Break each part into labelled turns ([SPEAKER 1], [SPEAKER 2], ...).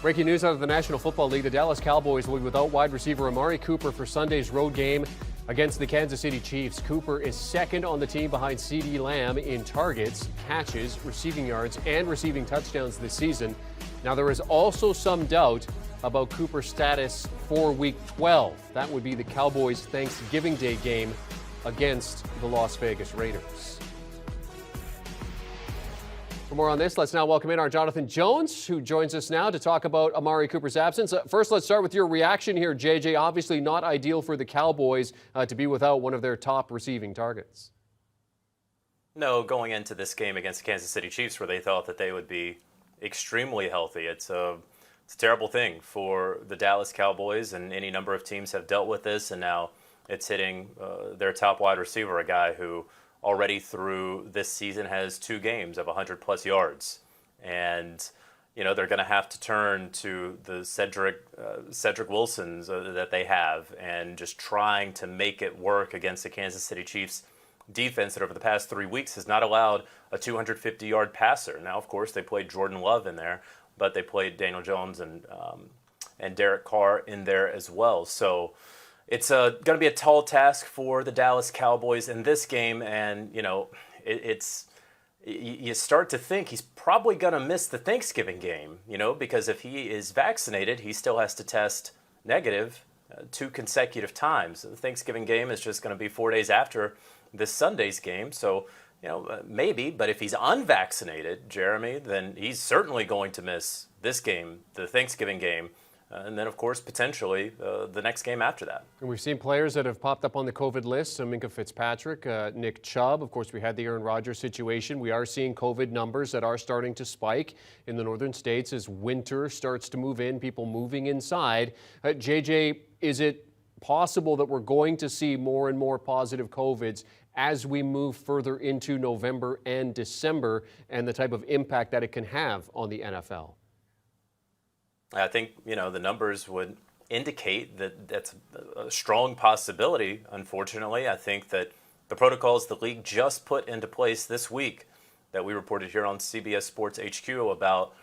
[SPEAKER 1] Breaking news out of the National Football League. The Dallas Cowboys will be without wide receiver Amari Cooper for Sunday's road game against the Kansas City Chiefs. Cooper is second on the team behind CeeDee Lamb in targets, catches, receiving yards, and receiving touchdowns this season. Now, there is also some doubt about Cooper's status for Week 12. That would be the Cowboys' Thanksgiving Day game against the Las Vegas Raiders. For more on this, let's now welcome in our Jonathan Jones, who joins us now to talk about Amari Cooper's absence. First, let's start with your reaction here, JJ. Obviously not ideal for the Cowboys to be without one of their top receiving targets.
[SPEAKER 2] No, going into this game against the Kansas City Chiefs where they thought that they would be extremely healthy, it's a terrible thing for the Dallas Cowboys, and any number of teams have dealt with this, and now it's hitting their top wide receiver, a guy who already through this season has 2 games of 100-plus yards. And, you know, they're going to have to turn to the Cedric Wilsons that they have and just trying to make it work against the Kansas City Chiefs defense that over the past 3 weeks has not allowed a 250-yard passer. Now, of course, they played Jordan Love in there, but they played Daniel Jones and Derek Carr in there as well. So it's going to be a tall task for the Dallas Cowboys in this game, and you know, you start to think he's probably going to miss the Thanksgiving game, you know, because if he is vaccinated, he still has to test negative 2 consecutive times. The Thanksgiving game is just going to be 4 days after this Sunday's game, so you know, maybe, but if he's unvaccinated, Jeremy, then he's certainly going to miss this game, the Thanksgiving game. And then, of course, potentially the next game after that.
[SPEAKER 1] And we've seen players that have popped up on the COVID list. So Minkah Fitzpatrick, Nick Chubb. Of course, we had the Aaron Rodgers situation. We are seeing COVID numbers that are starting to spike in the northern states as winter starts to move in, people moving inside. JJ, is it possible that we're going to see more and more positive COVIDs as we move further into November and December, and the type of impact that it can have on the NFL?
[SPEAKER 2] I think, you know, the numbers would indicate that that's a strong possibility, unfortunately. I think that the protocols the league just put into place this week that we reported here on CBS Sports HQ about,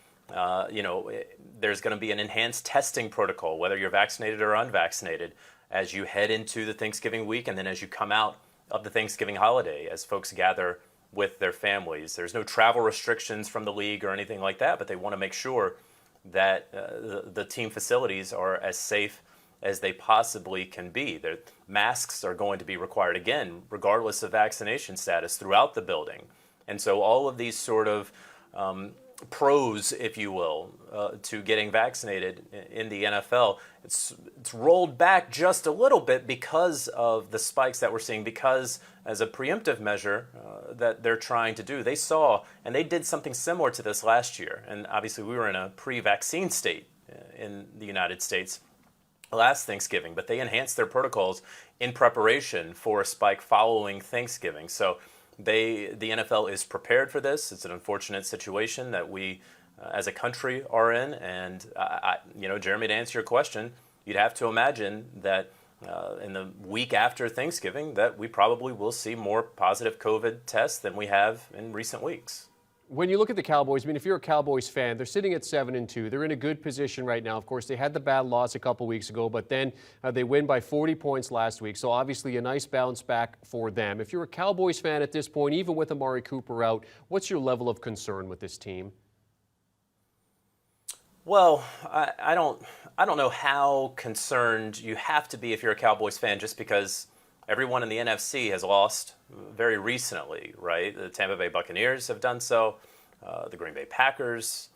[SPEAKER 2] you know, there's going to be an enhanced testing protocol, whether you're vaccinated or unvaccinated, as you head into the Thanksgiving week and then as you come out of the Thanksgiving holiday, as folks gather with their families. There's no travel restrictions from the league or anything like that, but they want to make sure that the team facilities are as safe as they possibly can be. The masks are going to be required, again, regardless of vaccination status, throughout the building. And so all of these sort of pros, if you will, to getting vaccinated in the NFL, it's rolled back just a little bit because of the spikes that we're seeing, because as a preemptive measure that they're trying to do. They saw, and they did something similar to this last year, and obviously we were in a pre-vaccine state in the United States last Thanksgiving, but they enhanced their protocols in preparation for a spike following Thanksgiving. So the NFL is prepared for this. It's an unfortunate situation that we, as a country, are in. And, you know, Jeremy, to answer your question, you'd have to imagine that in the week after Thanksgiving that we probably will see more positive COVID tests than we have in recent weeks.
[SPEAKER 1] When you look at the Cowboys, I mean, if you're a Cowboys fan, they're sitting at 7-2. They're in a good position right now. Of course, they had the bad loss a couple weeks ago, but then they win by 40 points last week. So obviously a nice bounce back for them. If you're a Cowboys fan at this point, even with Amari Cooper out, what's your level of concern with this team?
[SPEAKER 2] Well, I don't know how concerned you have to be if you're a Cowboys fan, just because everyone in the NFC has lost very recently, right? The Tampa Bay Buccaneers have done so. The Green Bay Packers,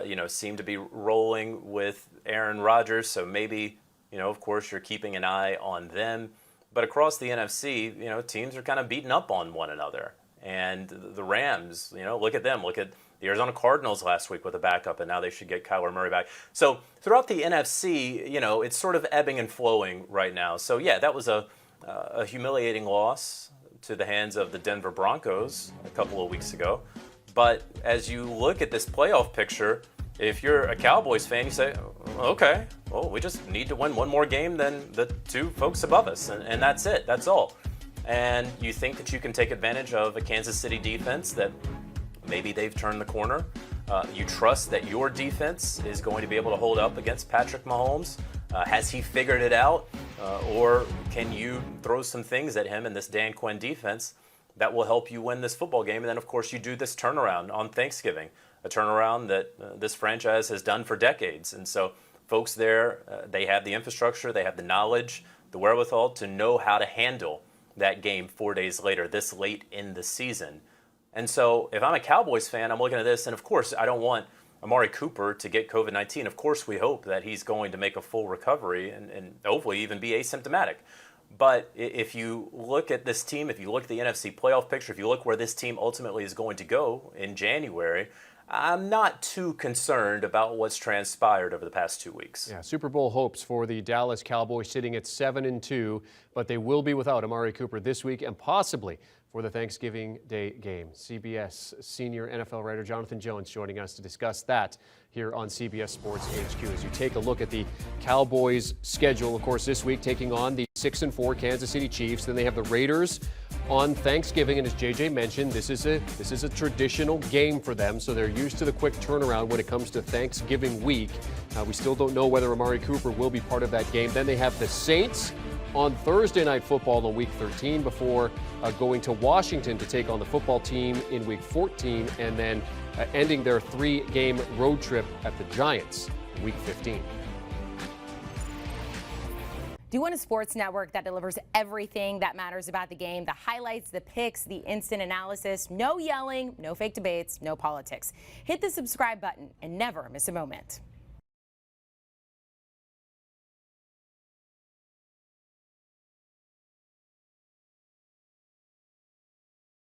[SPEAKER 2] you know, seem to be rolling with Aaron Rodgers. So maybe, you know, of course, you're keeping an eye on them. But across the NFC, you know, teams are kind of beating up on one another. And the Rams, you know, look at them. Look at the Arizona Cardinals last week with a backup, and now they should get Kyler Murray back. So throughout the NFC, you know, it's sort of ebbing and flowing right now. So, yeah, that was a humiliating loss to the hands of the Denver Broncos a couple of weeks ago. But as you look at this playoff picture, if you're a Cowboys fan, you say, okay, well, we just need to win one more game than the 2 folks above us, and that's it. That's all. And you think that you can take advantage of a Kansas City defense that maybe they've turned the corner. You trust that your defense is going to be able to hold up against Patrick Mahomes. Has he figured it out? Or can you throw some things at him in this Dan Quinn defense that will help you win this football game? And then, of course, you do this turnaround on Thanksgiving, a turnaround that this franchise has done for decades. And so folks there, they have the infrastructure, they have the knowledge, the wherewithal to know how to handle that game 4 days later, this late in the season. And so if I'm a Cowboys fan, I'm looking at this, and of course, I don't want Amari Cooper to get COVID-19. Of course, we hope that he's going to make a full recovery and hopefully even be asymptomatic. But if you look at this team, if you look at the NFC playoff picture, if you look where this team ultimately is going to go in January, I'm not too concerned about what's transpired over the past 2 weeks.
[SPEAKER 1] Yeah, Super Bowl hopes for the Dallas Cowboys sitting at 7-2, but they will be without Amari Cooper this week and possibly for the Thanksgiving Day game. CBS senior NFL writer Jonathan Jones joining us to discuss that here on CBS Sports HQ. As you take a look at the Cowboys schedule, of course, this week taking on the 6-4 Kansas City Chiefs. Then they have the Raiders on Thanksgiving, and as JJ mentioned, this is a traditional game for them, so they're used to the quick turnaround when it comes to Thanksgiving week. We still don't know whether Amari Cooper will be part of that game. Then they have the Saints on Thursday Night Football in Week 13 before going to Washington to take on the football team in Week 14, and then ending their 3-game road trip at the Giants in Week 15.
[SPEAKER 3] Do you want a sports network that delivers everything that matters about the game? The highlights, the picks, the instant analysis, no yelling, no fake debates, no politics. Hit the subscribe button and never miss a moment.